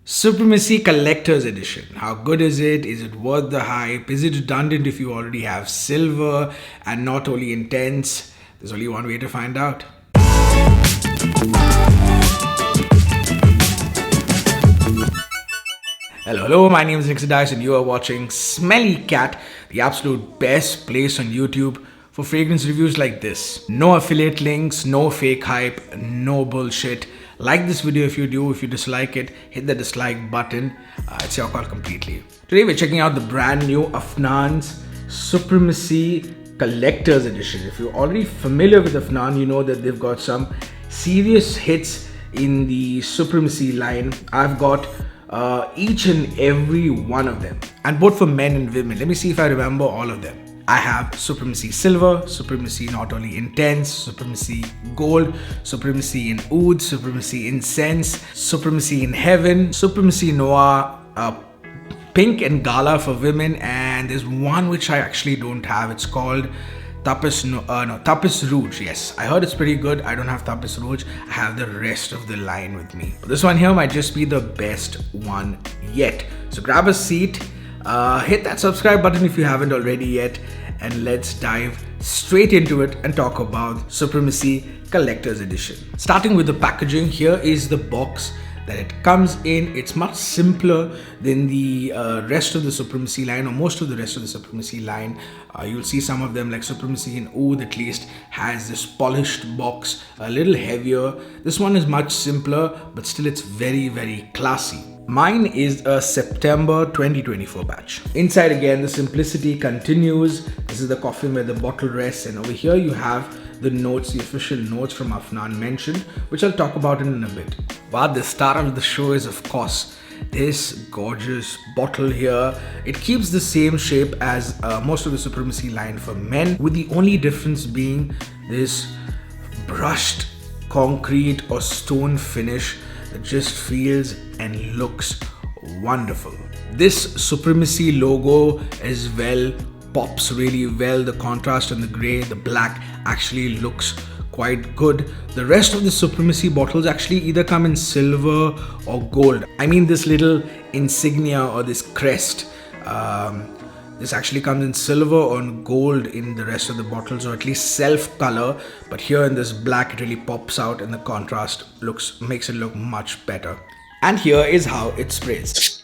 Supremacy Collector's Edition. How good is it? Is it worth the hype? Is it redundant if you already have silver and not only intense? There's only one way to find out. Hello, my name is Nick Dice and you are watching Smelly Cat, the absolute best place on YouTube for fragrance reviews like this. No affiliate links, no fake hype, no bullshit. Like this video if you do. If you dislike it, hit the dislike button. It's your call completely. Today we're checking out the brand new Afnan's Supremacy Collector's Edition. If you're already familiar with Afnan, you know that they've got some serious hits in the Supremacy line. I've got each and every one of them, and both for men and women. Let me see if I remember all of them. I have Supremacy Silver, Supremacy Not Only Intense, Supremacy Gold, Supremacy in Oud, Supremacy Incense, Supremacy in Heaven, Supremacy Noir, Pink and Gala for women, and there's one which I actually don't have. It's called Tapis Rouge. Yes, I heard it's pretty good. I don't have Tapis Rouge. I have the rest of the line with me. This one here might just be the best one yet. So grab a seat, hit that subscribe button if you haven't already yet, and let's dive straight into it and talk about Supremacy Collector's Edition. Starting with the packaging, here is the box that it comes in. It's much simpler than the rest of the Supremacy line, or most of the rest of the Supremacy line. You'll see some of them, like Supremacy in Oud at least, has this polished box, a little heavier. This one is much simpler, but still it's very, very classy. Mine is a September 2024 batch. Inside again, the simplicity continues. This is the coffin where the bottle rests, and over here you have the notes, the official notes from Afnan mentioned, which I'll talk about in a bit. But the star of the show is, of course, this gorgeous bottle here. It keeps the same shape as most of the Supremacy line for men, with the only difference being this brushed concrete or stone finish that just feels and looks wonderful. This Supremacy logo as well pops really well. The contrast on the grey, the black actually looks quite good. The rest of the Supremacy bottles actually either come in silver or gold. I mean, this little insignia or this crest, this actually comes in silver or gold in the rest of the bottles, or at least self color, but here in this black it really pops out, and the contrast makes it look much better. And here is how it sprays.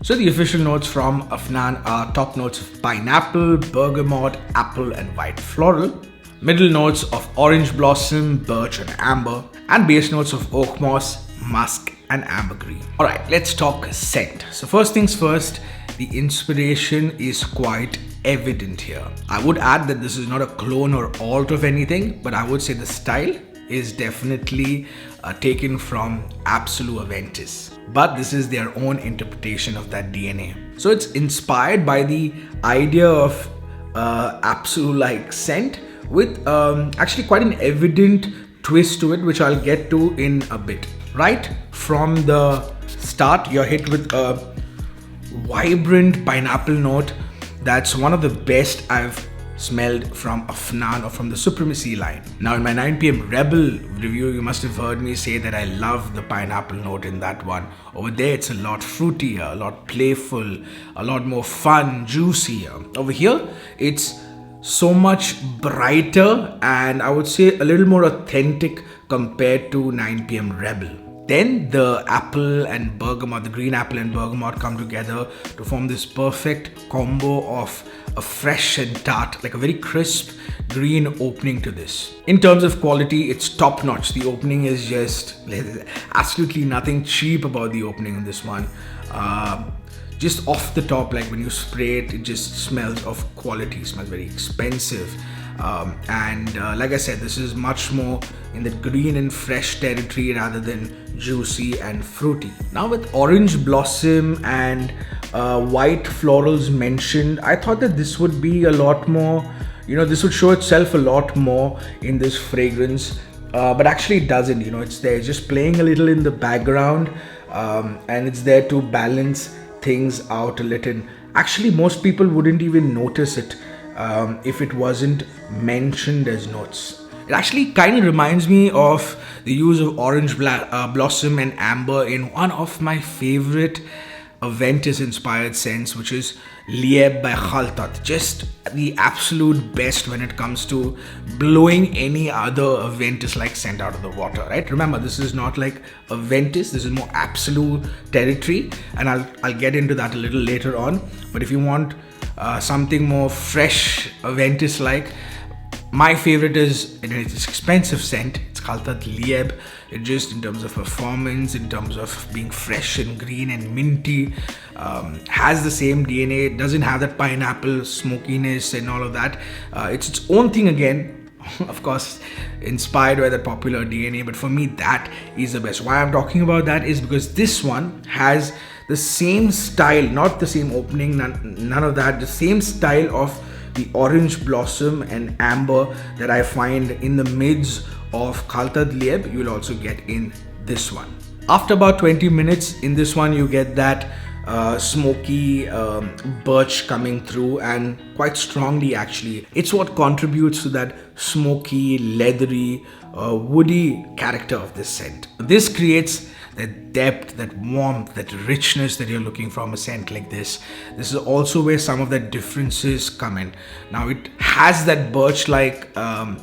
So the official notes from Afnan are top notes of pineapple, bergamot, apple and white floral, middle notes of orange blossom, birch and amber, and base notes of oak moss, musk and ambergris. Alright, let's talk scent. So first things first, the inspiration is quite evident here. I would add that this is not a clone or alt of anything, but I would say the style is definitely taken from Absolute Aventis. But this is their own interpretation of that DNA. So it's inspired by the idea of Absolute-like scent, with actually quite an evident twist to it, which I'll get to in a bit. Right from the start, you're hit with a vibrant pineapple note. That's one of the best I've smelled from Afnan or from the Supremacy line. Now in my 9 p.m. Rebel review, you must have heard me say that I love the pineapple note in that one. Over there it's a lot fruitier, a lot playful, a lot more fun, juicier. Over here it's so much brighter and I would say a little more authentic compared to 9 p.m. Rebel. Then the apple and bergamot, the green apple and bergamot come together to form this perfect combo of a fresh and tart, like a very crisp green opening to this. In terms of quality, it's top notch. The opening is just absolutely nothing cheap about the opening in this one. Just off the top, like when you spray it, it just smells of quality, it smells very expensive. Like I said, this is much more in the green and fresh territory rather than juicy and fruity. Now with orange blossom and white florals mentioned, I thought that this would be a lot more, this would show itself a lot more in this fragrance, but actually it doesn't. It's there just playing a little in the background, and it's there to balance things out a little. Actually, most people wouldn't even notice it if it wasn't mentioned as notes. It actually kind of reminds me of the use of orange blossom and amber in one of my favorite Aventus inspired scents, which is Lieb by Khaltat. Just the absolute best when it comes to blowing any other Aventus like scent out of the water, right? Remember, this is not like Aventus, this is more absolute territory, and I'll get into that a little later on. But if you want something more fresh Aventus like, my favorite is, it's expensive scent, it's Khaltat Lieb. It just, in terms of performance, in terms of being fresh and green and minty, has the same DNA. It doesn't have that pineapple smokiness and all of that. It's its own thing again, of course, inspired by the popular DNA, but for me, that is the best. Why I'm talking about that is because this one has the same style, not the same opening, none of that, the same style of the orange blossom and amber that I find in the mids of Khaltat Lieb, you will also get in this one. After about 20 minutes in this one, you get that smoky birch coming through, and quite strongly actually. It's what contributes to that smoky, leathery, woody character of this scent. This creates that depth, that warmth, that richness that you're looking from a scent like this. This is also where some of the differences come in. Now it has that birch-like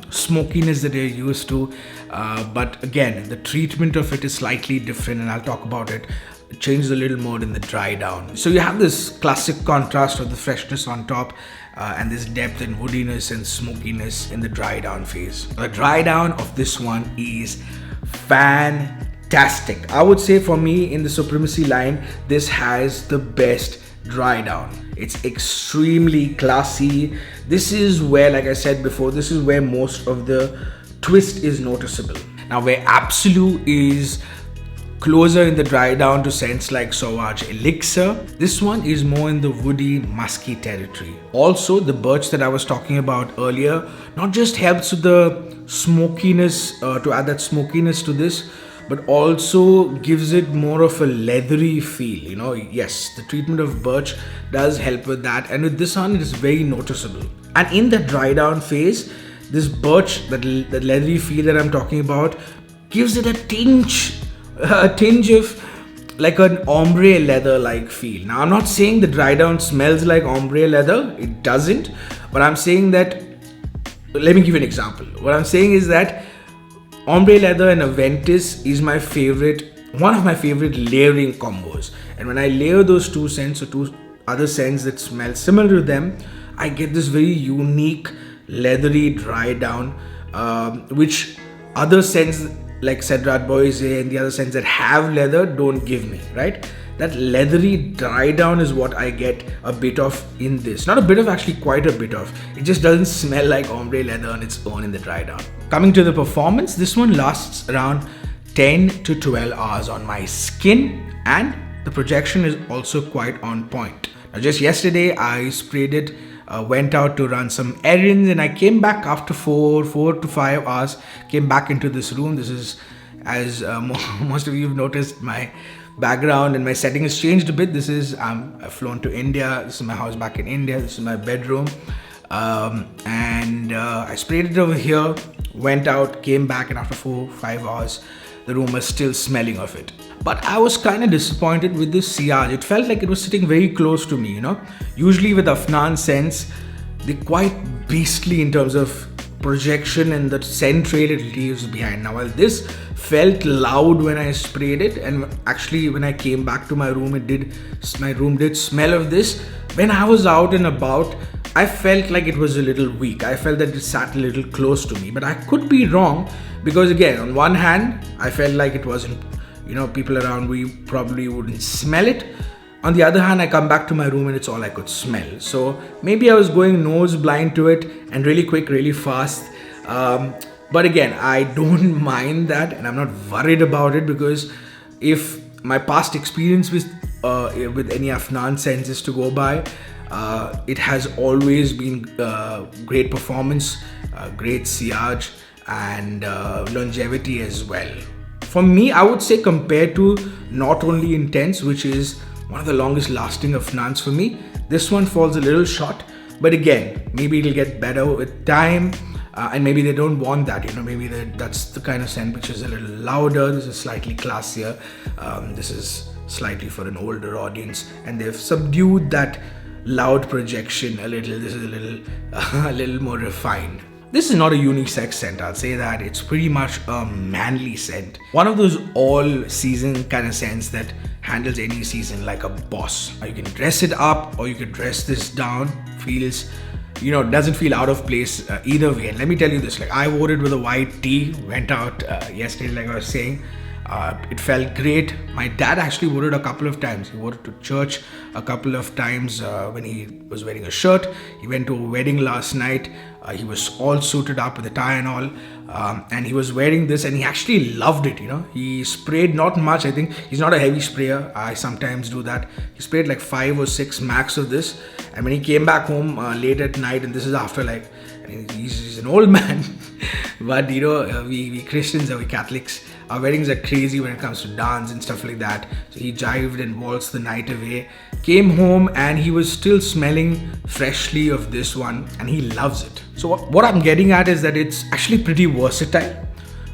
smokiness that you're used to, but again, the treatment of it is slightly different, and I'll talk about it. It changes a little more in the dry down. So you have this classic contrast of the freshness on top, and this depth and woodiness and smokiness in the dry down phase. The dry down of this one is fantastic. I would say for me in the Supremacy line, this has the best dry down. It's extremely classy. This is where, like I said before, this is where most of the twist is noticeable. Now where Absolute is closer in the dry down to scents like Sauvage Elixir, this one is more in the woody, musky territory. Also, the birch that I was talking about earlier not just helps with the smokiness, to add that smokiness to this, but also gives it more of a leathery feel. You know, yes, the treatment of birch does help with that, and with this one it is very noticeable. And in the dry down phase, this birch, that leathery feel that I'm talking about, gives it a tinge of like an ombre leather like feel. Now I'm not saying the dry down smells like ombre leather, it doesn't, but I'm saying that, let me give you an example. What I'm saying is that ombre leather and Aventus is my favorite, one of my favorite layering combos. And when I layer those two scents or two other scents that smell similar to them, I get this very unique leathery dry down, which other scents like Cedrat Boise and the other scents that have leather don't give me, right? That leathery dry down is what I get a bit of in this. Not a bit of, actually quite a bit of. It just doesn't smell like ombre leather on its own in the dry down. Coming to the performance, this one lasts around 10 to 12 hours on my skin, and the projection is also quite on point. Now just yesterday I sprayed it, went out to run some errands, and I came back after 4 to 5 hours, came back into this room. This is, as most of you have noticed, my background and my setting has changed a bit. This is, I've flown to India. This is my house back in India. This is my bedroom. And I sprayed it over here, went out, came back, and after 4-5 hours, the room was still smelling of it. But I was kind of disappointed with this sillage. It felt like it was sitting very close to me, you know. Usually with Afnan scents, they're quite beastly in terms of projection and the scent trail it leaves behind. Now, while this felt loud when I sprayed it, and actually when I came back to my room, my room did smell of this. When I was out and about, I felt like it was a little weak. I felt that it sat a little close to me, but I could be wrong, because again, on one hand, I felt like it wasn't, you know, people around we probably wouldn't smell it. On the other hand, I come back to my room and it's all I could smell. So maybe I was going nose blind to it and really quick, really fast. But again, I don't mind that, and I'm not worried about it, because if my past experience with any Afnan scents is to go by, it has always been great performance, great sillage, and longevity as well. For me, I would say, compared to Not Only Intense, which is one of the longest lasting Afnans for me, this one falls a little short. But again, maybe it'll get better with time. And maybe they don't want that, maybe that's the kind of scent which is a little louder. This is slightly classier. This is slightly for an older audience, and they've subdued that loud projection a little. This is a little more refined. This is not a unisex scent, I'll say that. It's pretty much a manly scent. One of those all-season kind of scents that handles any season like a boss. You can dress it up or you can dress this down. Feels, doesn't feel out of place either way. And let me tell you this, like I wore it with a white tee, went out yesterday like I was saying. It felt great. My dad actually wore it a couple of times. He wore it to church a couple of times when he was wearing a shirt. He went to a wedding last night. He was all suited up with a tie and all. And he was wearing this and he actually loved it, He sprayed not much. I think he's not a heavy sprayer. I sometimes do that. He sprayed like 5 or 6 max of this. And when he came back home late at night, and this is after he's an old man. But we Christians, we Catholics, our weddings are crazy when it comes to dance and stuff like that. So he jived and waltzed the night away. Came home and he was still smelling freshly of this one, and he loves it. So what I'm getting at is that it's actually pretty versatile.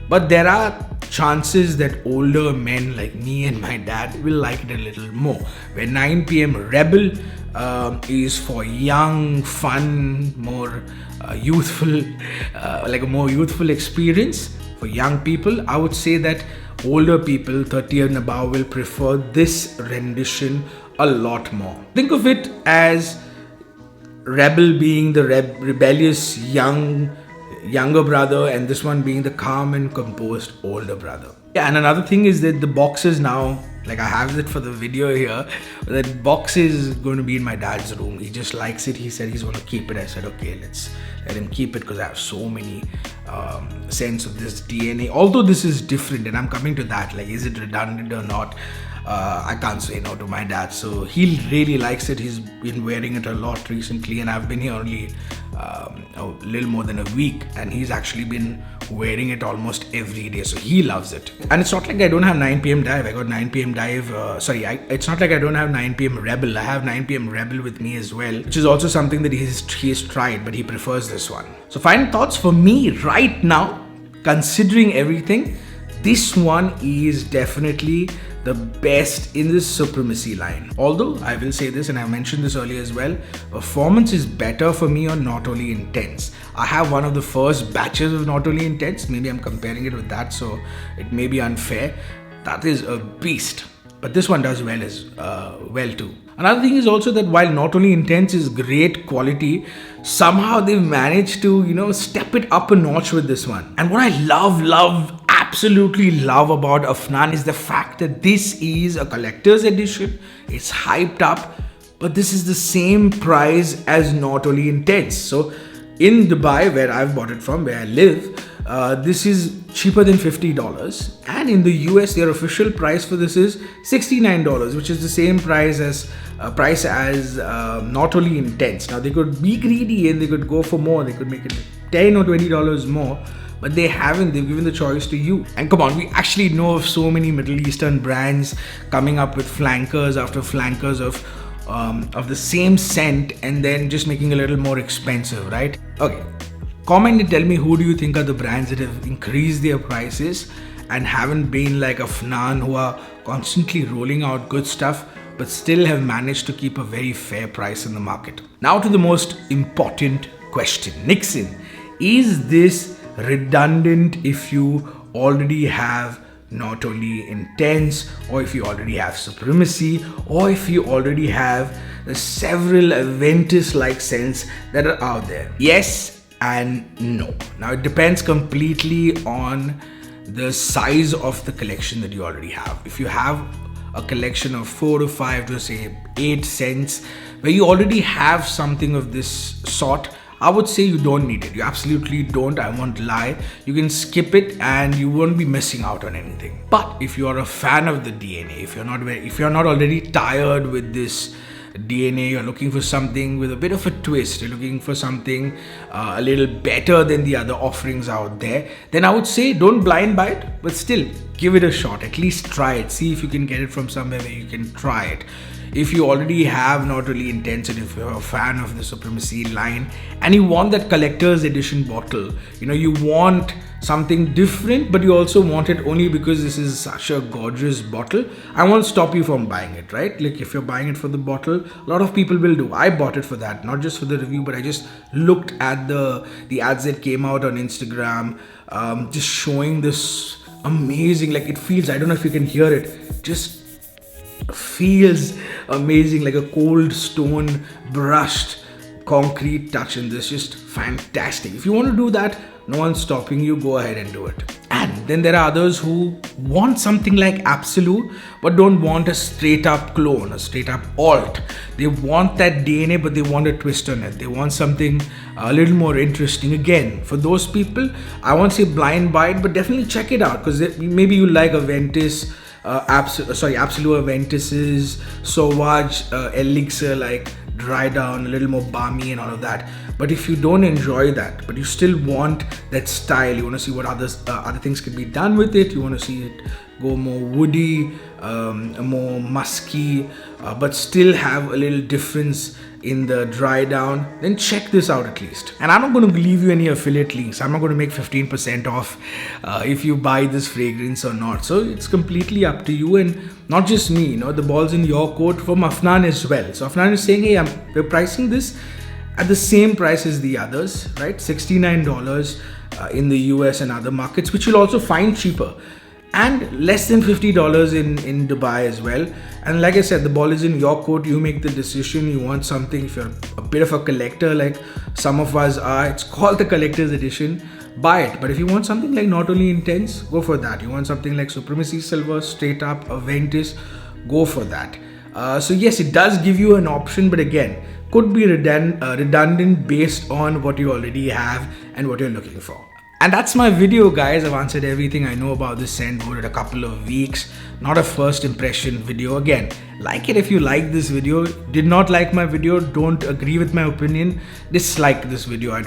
But there are chances that older men like me and my dad will like it a little more. Where 9 PM Rebel is for young, fun, more youthful, like a more youthful experience. For young people, I would say that older people, 30 and above, will prefer this rendition a lot more. Think of it as Rebel being the rebellious younger brother, and this one being the calm and composed older brother. Yeah, and another thing is that the boxes now, like I have it for the video here, that box is going to be in my dad's room. He just likes it. He said he's going to keep it. I said, okay, let's let him keep it because I have so many scents of this DNA. Although this is different, and I'm coming to that, like, is it redundant or not? I can't say no to my dad. So he really likes it. He's been wearing it a lot recently, and I've been here only a little more than a week, and he's actually been wearing it almost every day. So he loves it. And it's not like I don't have 9 PM Dive. I got 9 PM Dive. It's not like I don't have 9 PM Rebel. I have 9 PM Rebel with me as well, which is also something that he's tried, but he prefers this one. So final thoughts for me right now, considering everything, this one is definitely the best in this Supremacy line. Although I will say this, and I mentioned this earlier as well, performance is better for me on Not Only Intense. I have one of the first batches of Not Only Intense. Maybe I'm comparing it with that, so it may be unfair. That is a beast. But this one does well as well too. Another thing is also that while Not Only Intense is great quality, somehow they've managed to, step it up a notch with this one. And what I absolutely love about Afnan is the fact that this is a collector's edition. It's hyped up, but this is the same price as Not Only Intense. So in Dubai, where I've bought it from, where I live, this is cheaper than $50, and in the US their official price for this is $69, which is the same price as Not Only Intense. Now they could be greedy and they could go for more. They could make it $10 or $20 more, but they haven't. They've given the choice to you. And come on, we actually know of so many Middle Eastern brands coming up with flankers after flankers of the same scent, and then just making a little more expensive, right? Okay. Comment and tell me, who do you think are the brands that have increased their prices and haven't been like Afnan, who are constantly rolling out good stuff but still have managed to keep a very fair price in the market. Now to the most important question. Nixon, is this redundant if you already have Not Only Intense, or if you already have Supremacy, or if you already have the several Aventus-like scents that are out there? Yes and no. Now it depends completely on the size of the collection that you already have. If you have a collection of 4 to 5 to say 8 scents where you already have something of this sort, I would say you don't need it. You absolutely don't. I won't lie. You can skip it and you won't be missing out on anything. But if you are a fan of the DNA, if you're not already tired with this DNA, you're looking for something with a bit of a twist, you're looking for something a little better than the other offerings out there, then I would say don't blind buy it, but still give it a shot. At least try it. See if you can get it from somewhere where you can try it. If you already have Not Really Intense, and if you're a fan of the Supremacy line and you want that collector's edition bottle, you want something different, but you also want it only because this is such a gorgeous bottle, I won't stop you from buying it, right? Like if you're buying it for the bottle, a lot of people will do. I bought it for that, not just for the review, but I just looked at the ads that came out on Instagram, just showing this amazing, like it feels, I don't know if you can hear it, just feels amazing, like a cold stone brushed concrete touch in this. Just fantastic. If you want to do that, no one's stopping you, go ahead and do it. And then there are others who want something like Absolute but don't want a straight up clone, a straight up alt. They want that DNA but they want a twist on it. They want something a little more interesting. Again, for those people, I won't say blind buy it, but definitely check it out, because maybe you like Aventis, Absolute Aventis's Sauvage elixir, like dry down, a little more balmy and all of that. But if you don't enjoy that, but you still want that style, you want to see what other things can be done with it, you want to see it go more woody, more musky, but still have a little difference in the dry down, then check this out at least. And I'm not going to leave you any affiliate links. I'm not going to make 15% off if you buy this fragrance or not. So it's completely up to you, and not just me, the ball's in your court, from Afnan as well. So Afnan is saying, hey, we're pricing this at the same price as the others, right? $69 in the US and other markets, which you'll also find cheaper, and less than $50 in Dubai as well. And like I said, the ball is in your court. You make the decision. You want something, if you're a bit of a collector like some of us are, it's called the collector's edition, buy it. But if you want something like Not Really Intense, go for that. You want something like Supremacy Silver, straight up Aventis, go for that. So yes, it does give you an option, but again, could be redundant based on what you already have and what you're looking for. And that's my video, guys. I've answered everything I know about this scent over a couple of weeks. Not a first impression video. Again, like it if you like this video. Did not like my video, don't agree with my opinion, dislike this video. It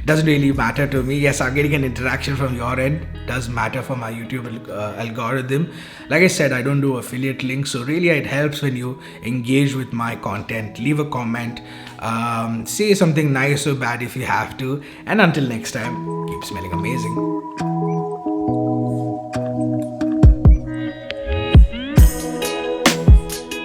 doesn't really matter to me. Yes, I'm getting an interaction from your end. It does matter for my YouTube algorithm. Like I said, I don't do affiliate links, so really it helps when you engage with my content. Leave a comment, say something nice or bad if you have to. And until next time, keep smelling amazing.